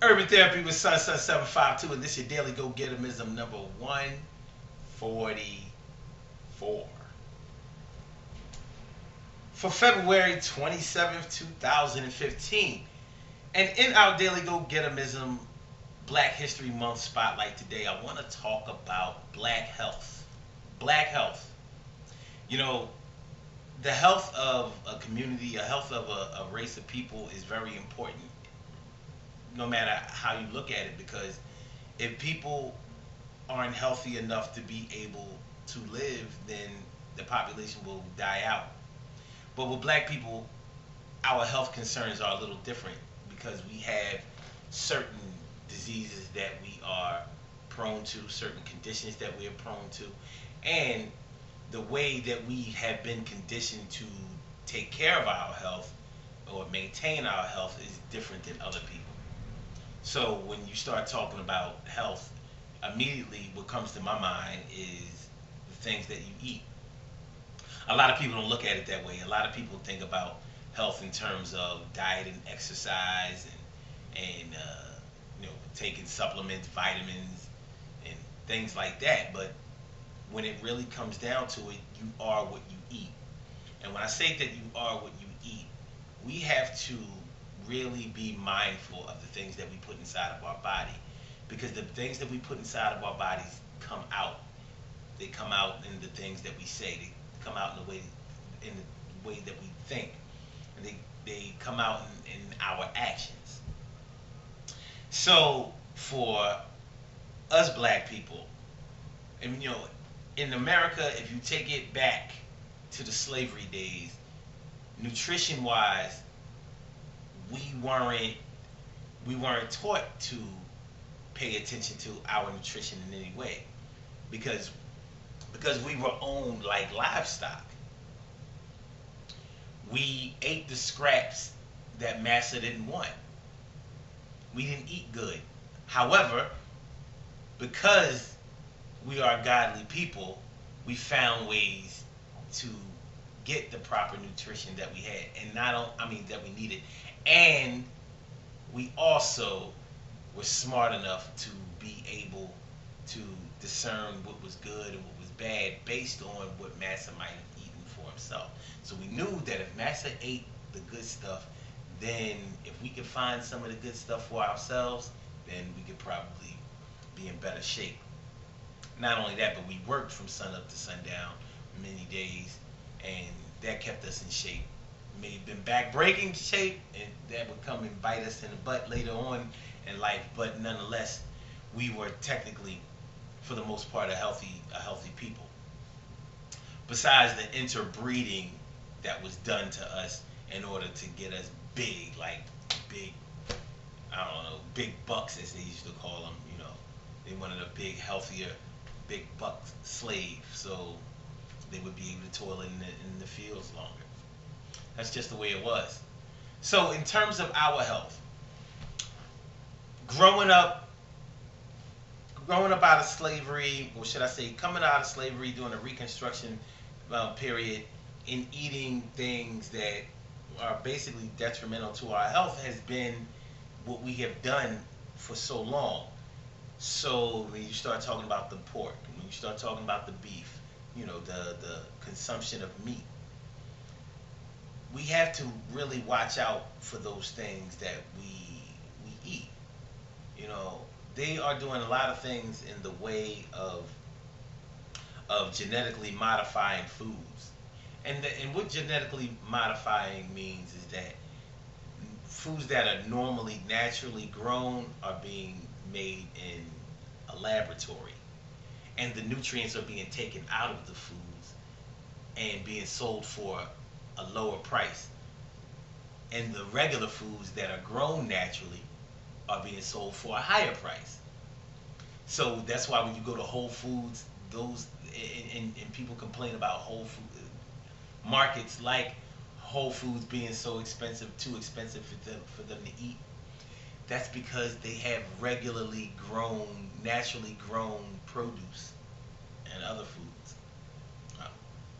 Urban Therapy with Sunset 752, and this is your daily Gogetemism number 144 for February 27th, 2015. And in our daily Gogetemism Black History Month spotlight today, I want to talk about black health. Black health. You know, the health of a community, a health of a race of people is very important no matter how you look at it, because if people aren't healthy enough to be able to live, then the population will die out. But with black people, our health concerns are a little different because we have certain diseases that we are prone to, certain conditions that we are prone to, and the way that we have been conditioned to take care of our health or maintain our health is different than other people. So when you start talking about health, immediately what comes to my mind is the things that you eat. A lot of people don't look at it that way. A lot of people think about health in terms of diet and exercise and taking supplements, vitamins, and things like that. But when it really comes down to it, you are what you eat. And when I say that you are what you eat, we have to really be mindful of the things that we put inside of our body, because the things that we put inside of our bodies come out. They come out in the things that we say. They come out in the way that we think, and they come out in our actions. So for us black people, and in America, if you take it back to the slavery days, nutrition wise, we weren't we weren't taught to pay attention to our nutrition in any way, because we were owned like livestock. We ate the scraps that massa didn't want. We didn't eat good. However, because we are godly people, we found ways to get the proper nutrition that we had, and not on, I mean that we needed, and we also were smart enough to be able to discern what was good and what was bad based on what Massa might have eaten for himself. So we knew that if Massa ate the good stuff, then if we could find some of the good stuff for ourselves, then we could probably be in better shape. Not only that, but we worked from sun up to sundown many days, and that kept us in shape. May have been back breaking shape, and that would come and bite us in the butt later on in life. But nonetheless, we were technically, for the most part, a healthy people. Besides the interbreeding that was done to us in order to get us big, like big, I don't know, big bucks as they used to call them. They wanted a big, healthier, big buck slave, so they would be able to toil in the fields longer. That's just the way it was. So in terms of our health, growing up, out of slavery, or should I say, coming out of slavery during the Reconstruction period, and eating things that are basically detrimental to our health has been what we have done for so long. So when you start talking about the pork, when you start talking about the beef, the consumption of meat, we have to really watch out for those things that we eat. You know, they are doing a lot of things in the way of genetically modifying foods. And what genetically modifying means is that foods that are normally naturally grown are being made in a laboratory, and the nutrients are being taken out of the foods and being sold for a lower price. And the regular foods that are grown naturally are being sold for a higher price. So that's why when you go to Whole Foods, those and people complain about Whole Food markets like Whole Foods being so expensive, too expensive for them to eat. That's because they have regularly grown, naturally grown produce and other foods.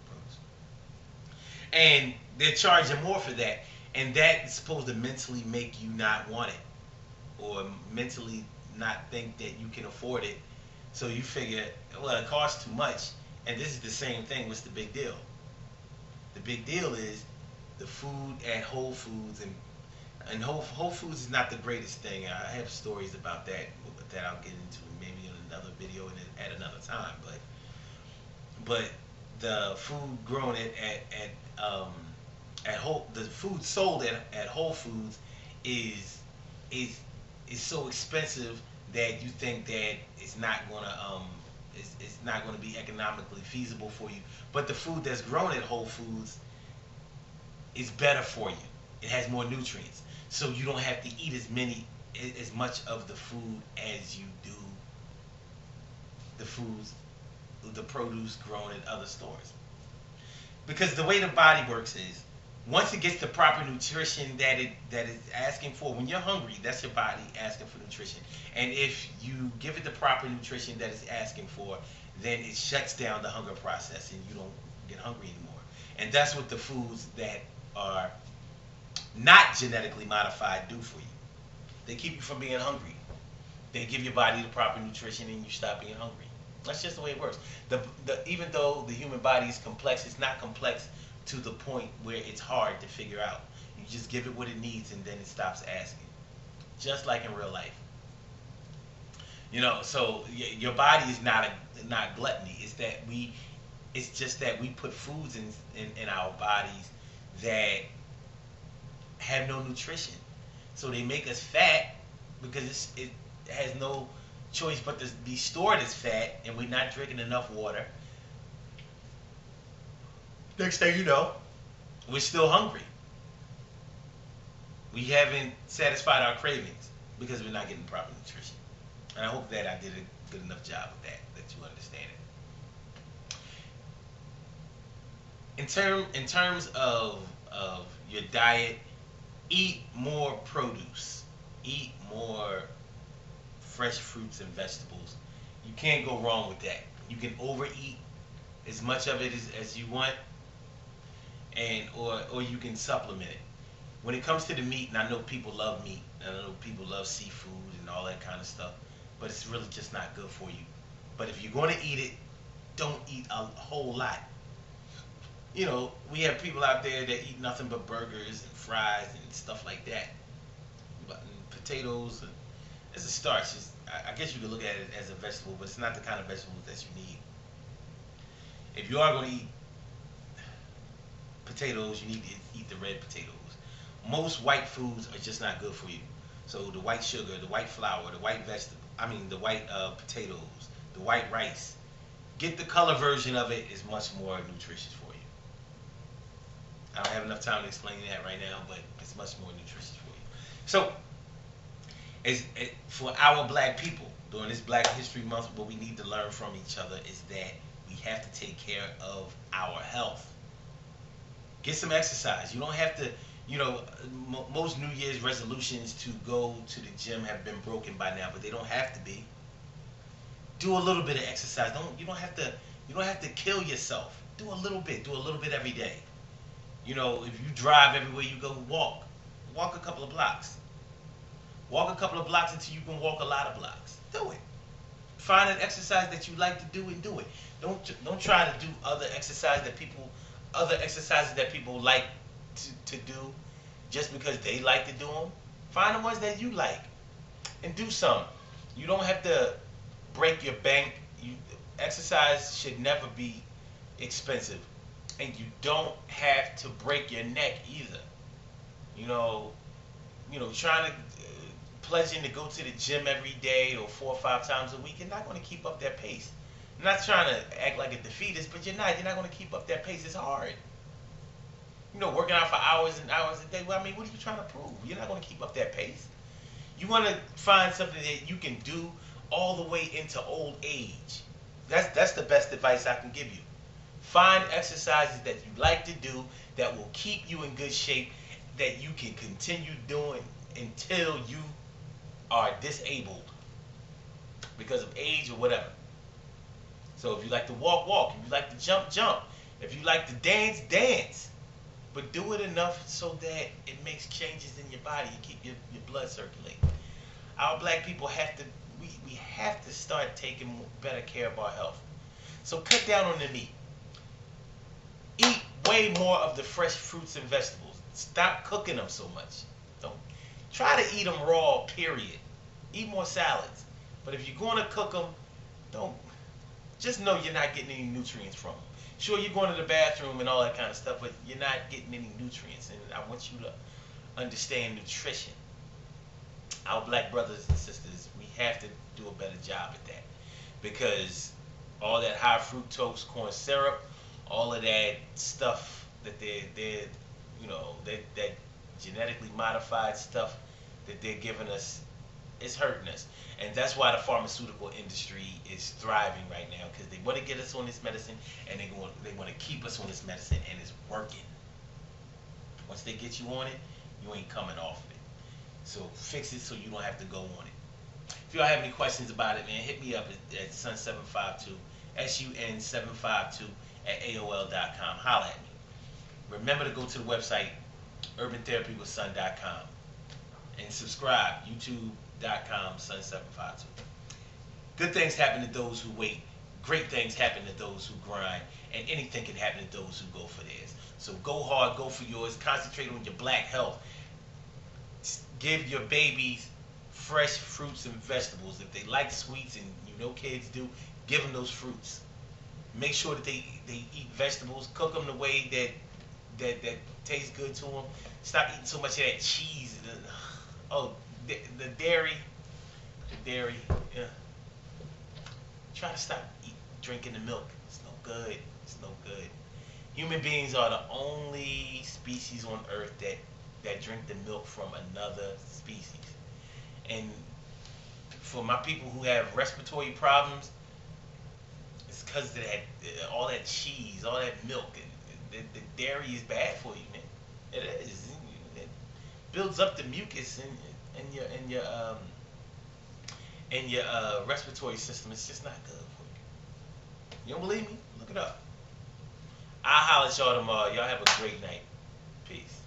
Produce. And they're charging more for that. And that's supposed to mentally make you not want it. or mentally not think that you can afford it. So you figure, well, it costs too much. And this is the same thing. What's the big deal? The big deal is the food at Whole Foods, and Whole Foods is not the greatest thing. I have stories about that I'll get into maybe in another video and at another time. But the food grown at Whole, the food sold at Whole Foods is is is so expensive that you think that it's not gonna be economically feasible for you. But the food that's grown at Whole Foods is better for you. It has more nutrients, so you don't have to eat as much of the food as you do the foods, the produce grown at other stores. Because the way the body works is, once it gets the proper nutrition that it's asking for, when you're hungry, that's your body asking for nutrition. And if you give it the proper nutrition that it's asking for, then it shuts down the hunger process and you don't get hungry anymore. And that's what the foods that are not genetically modified do for you. They keep you from being hungry. They give your body the proper nutrition and you stop being hungry. That's just the way it works. Even though the human body is complex, it's not complex to the point where it's hard to figure out. You just give it what it needs and then it stops asking. Just like in real life. So your body is not gluttony. It's just that we put foods in our bodies that have no nutrition. So they make us fat because it has no choice but to be stored as fat, and we're not drinking enough water. Next thing you know, we're still hungry. We haven't satisfied our cravings because we're not getting proper nutrition. And I hope that I did a good enough job of that you understand it. In terms of your diet, eat more produce. Eat more fresh fruits and vegetables. You can't go wrong with that. You can overeat as much of it as you want, or you can supplement it. When it comes to the meat, and I know people love meat, and I know people love seafood and all that kind of stuff, but it's really just not good for you. But if you're going to eat it, don't eat a whole lot. We have people out there that eat nothing but burgers and fries and stuff like that. But potatoes as a starch, I guess you could look at it as a vegetable, but it's not the kind of vegetable that you need. If you are going to eat potatoes, you need to eat the red potatoes. Most white foods are just not good for you. So the white sugar, the white flour, the white the white potatoes, the white rice. Get the color version of it is much more nutritious for you. I don't have enough time to explain that right now, but it's much more nutritious for you. So, for our black people, during this Black History Month, what we need to learn from each other is that we have to take care of our health. Get some exercise. You don't have to, most New Year's resolutions to go to the gym have been broken by now, but they don't have to be. Do a little bit of exercise. You don't have to kill yourself. Do a little bit. Do a little bit every day. If you drive everywhere you go, walk. Walk a couple of blocks. Walk a couple of blocks until you can walk a lot of blocks. Do it. Find an exercise that you like to do and do it. Don't try to do other exercises that people like to do just because they like to do them. Find the ones that you like and do some. You don't have to break your bank. Exercise should never be expensive, and you don't have to break your neck either. Trying to pledging to go to the gym every day or 4 or 5 times a week, you're not going to keep up that pace. I'm not trying to act like a defeatist, but you're not going to keep up that pace. It's hard. Working out for hours and hours a day. Well, what are you trying to prove? You're not going to keep up that pace. You want to find something that you can do all the way into old age. That's the best advice I can give you. Find exercises that you like to do that will keep you in good shape, that you can continue doing until you are disabled because of age or whatever. So if you like to walk. If you like to jump. If you like to dance. But do it enough so that it makes changes in your body and keep your blood circulating. our black people have to, we have to start taking better care of our health. So cut down on the meat. Eat way more of the fresh fruits and vegetables. Stop cooking them so much. Don't try to eat them raw, period. Eat more salads. But if you're going to cook them, don't, just know you're not getting any nutrients from them. Sure, you're going to the bathroom and all that kind of stuff, but you're not getting any nutrients. And I want you to understand nutrition. Our black brothers and sisters, we have to do a better job at that, because all that high fructose corn syrup, all of that stuff that they're that genetically modified stuff that they're giving us is hurting us. And that's why the pharmaceutical industry is thriving right now, because they want to get us on this medicine, and they want to keep us on this medicine, and it's working. Once they get you on it, you ain't coming off of it. So fix it so you don't have to go on it. If y'all have any questions about it, man, hit me up at sun752, SUN752 at AOL.com. Holla at me. Remember to go to the website, urban-therapy-with-sun.com, and subscribe, youtube.com, sun752. Good things happen to those who wait. Great things happen to those who grind. And anything can happen to those who go for theirs. So go hard, go for yours. Concentrate on your black health. Give your babies fresh fruits and vegetables. If they like sweets, and you know kids do, give them those fruits. Make sure that they eat vegetables. Cook them the way that tastes good to them. Stop eating so much of that cheese. The dairy. Yeah. Try to stop drinking the milk. It's no good. It's no good. Human beings are the only species on earth that drink the milk from another species. And for my people who have respiratory problems, it's because of that, all that cheese, all that milk. And the dairy is bad for you, man. It is. It builds up the mucus in your respiratory system. It's just not good for you. You don't believe me? Look it up. I'll holler at y'all tomorrow. Y'all have a great night. Peace.